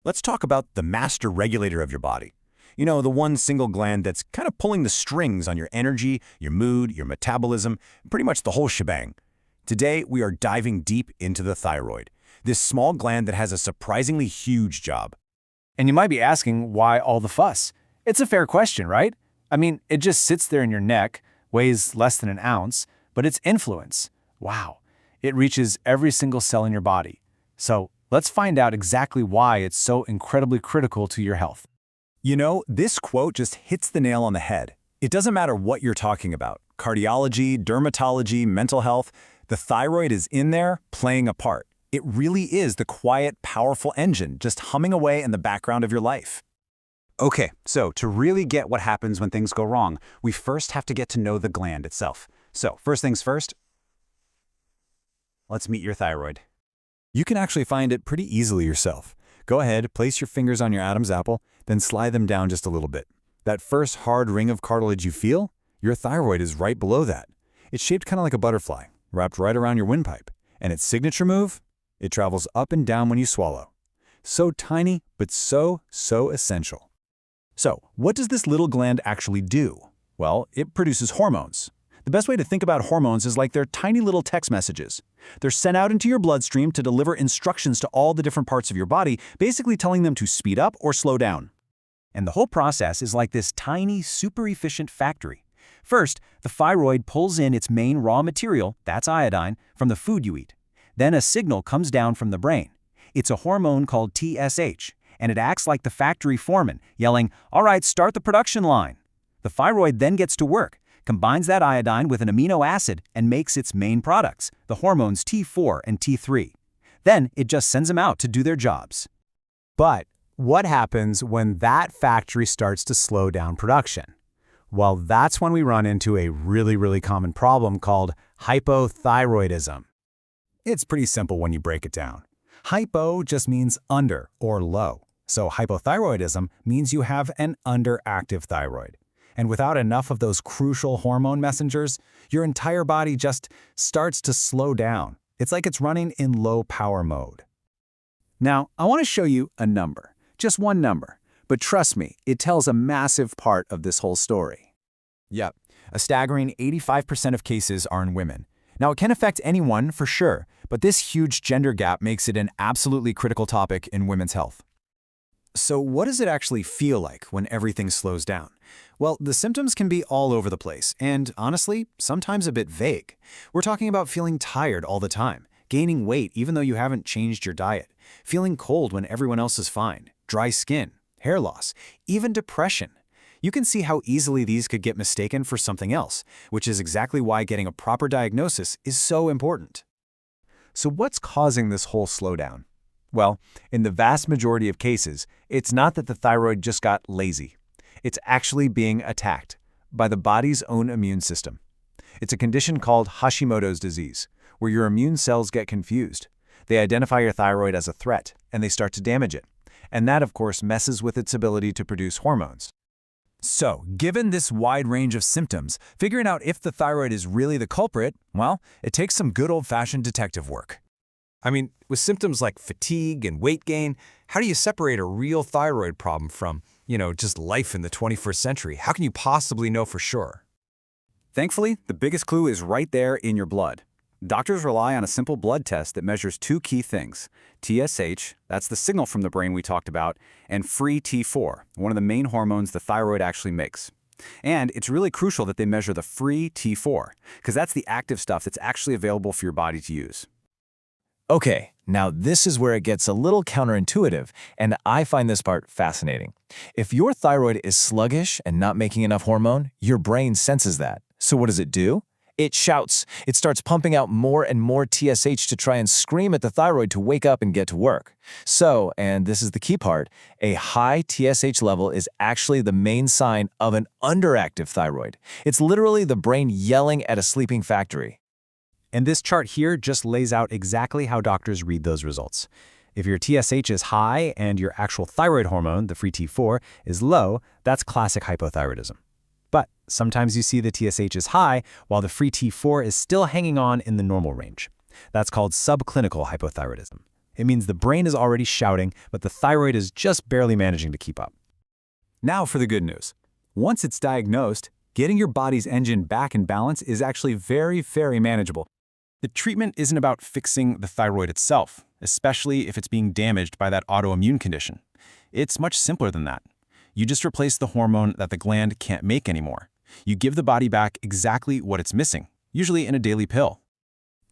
Let's talk about the master regulator of your body. You know, the one single gland that's kind of pulling the strings on your energy, your mood, your metabolism, pretty much the whole shebang. Today, we are diving deep into the thyroid, this small gland that has a surprisingly huge job. And you might be asking, why all the fuss? It's a fair question, right? I mean, it just sits there in your neck, weighs less than an ounce, but its influence, wow, it reaches every single cell in your body. So let's find out exactly why it's so incredibly critical to your health. You know, this quote just hits the nail on the head. It doesn't matter what you're talking about, cardiology, dermatology, mental health, the thyroid is in there playing a part. It really is the quiet, powerful engine just humming away in the background of your life. Okay, so to really get what happens when things go wrong, we first have to get to know the gland itself. So first things first, let's meet your thyroid. You can actually find it pretty easily yourself. Go ahead, place your fingers on your Adam's apple, then slide them down just a little bit. That first hard ring of cartilage you feel, your thyroid is right below that. It's shaped kind of like a butterfly, wrapped right around your windpipe. And its signature move? It travels up and down when you swallow. So tiny, but so essential. So, what does this little gland actually do? Well, it produces hormones. The best way to think about hormones is like they're tiny little text messages. They're sent out into your bloodstream to deliver instructions to all the different parts of your body, basically telling them to speed up or slow down. And the whole process is like this tiny, super efficient factory. First, the thyroid pulls in its main raw material, that's iodine, from the food you eat. Then a signal comes down from the brain. It's a hormone called TSH, and it acts like the factory foreman, yelling, "All right, start the production line." The thyroid then gets to work, combines that iodine with an amino acid, and makes its main products, the hormones T4 and T3. Then it just sends them out to do their jobs. But what happens when that factory starts to slow down production? Well, that's when we run into a really common problem called hypothyroidism. It's pretty simple when you break it down. Hypo just means under or low. So hypothyroidism means you have an underactive thyroid. And without enough of those crucial hormone messengers, your entire body just starts to slow down. It's like it's running in low power mode. Now, I want to show you a number, just one number. But trust me, it tells a massive part of this whole story. Yep, a staggering 85% of cases are in women. Now, it can affect anyone for sure, but this huge gender gap makes it an absolutely critical topic in women's health. So what does it actually feel like when everything slows down? Well, the symptoms can be all over the place, and honestly, sometimes a bit vague. We're talking about feeling tired all the time, gaining weight even though you haven't changed your diet, feeling cold when everyone else is fine, dry skin, hair loss, even depression. You can see how easily these could get mistaken for something else, which is exactly why getting a proper diagnosis is so important. So what's causing this whole slowdown? Well, in the vast majority of cases, it's not that the thyroid just got lazy. It's actually being attacked by the body's own immune system. It's a condition called Hashimoto's disease, where your immune cells get confused. They identify your thyroid as a threat, and they start to damage it. And that, of course, messes with its ability to produce hormones. So, given this wide range of symptoms, figuring out if the thyroid is really the culprit, well, it takes some good old-fashioned detective work. I mean, with symptoms like fatigue and weight gain, how do you separate a real thyroid problem from, just life in the 21st century? How can you possibly know for sure? Thankfully, the biggest clue is right there in your blood. Doctors rely on a simple blood test that measures two key things: TSH, that's the signal from the brain we talked about, and free T4, one of the main hormones the thyroid actually makes. And it's really crucial that they measure the free T4, because that's the active stuff that's actually available for your body to use. Okay, now this is where it gets a little counterintuitive, and I find this part fascinating. If your thyroid is sluggish and not making enough hormone, your brain senses that. So what does it do? It shouts. It starts pumping out more and more TSH to try and scream at the thyroid to wake up and get to work. So, and this is the key part, a high TSH level is actually the main sign of an underactive thyroid. It's literally the brain yelling at a sleeping factory. And this chart here just lays out exactly how doctors read those results. If your TSH is high and your actual thyroid hormone, the free T4, is low, that's classic hypothyroidism. But sometimes you see the TSH is high while the free T4 is still hanging on in the normal range. That's called subclinical hypothyroidism. It means the brain is already shouting, but the thyroid is just barely managing to keep up. Now for the good news. Once it's diagnosed, getting your body's engine back in balance is actually very, very manageable. The treatment isn't about fixing the thyroid itself, especially if it's being damaged by that autoimmune condition. It's much simpler than that. You just replace the hormone that the gland can't make anymore. You give the body back exactly what it's missing, usually in a daily pill.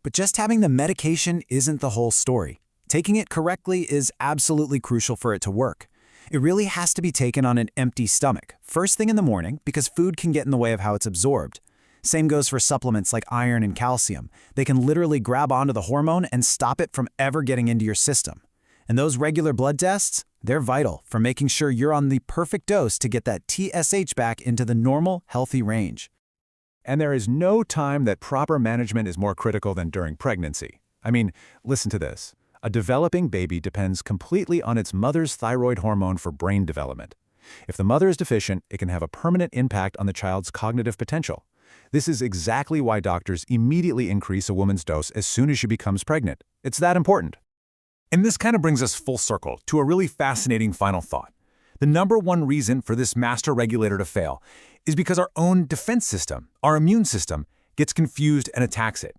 But just having the medication isn't the whole story. Taking it correctly is absolutely crucial for it to work. It really has to be taken on an empty stomach, first thing in the morning, because food can get in the way of how it's absorbed. Same goes for supplements like iron and calcium. They can literally grab onto the hormone and stop it from ever getting into your system. And those regular blood tests, they're vital for making sure you're on the perfect dose to get that TSH back into the normal, healthy range. And there is no time that proper management is more critical than during pregnancy. I mean, listen to this. A developing baby depends completely on its mother's thyroid hormone for brain development. If the mother is deficient, it can have a permanent impact on the child's cognitive potential. This is exactly why doctors immediately increase a woman's dose as soon as she becomes pregnant. It's that important. And this kind of brings us full circle to a really fascinating final thought. The number one reason for this master regulator to fail is because our own defense system, our immune system, gets confused and attacks it.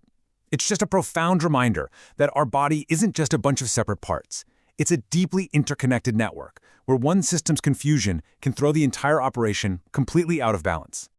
It's just a profound reminder that our body isn't just a bunch of separate parts. It's a deeply interconnected network where one system's confusion can throw the entire operation completely out of balance.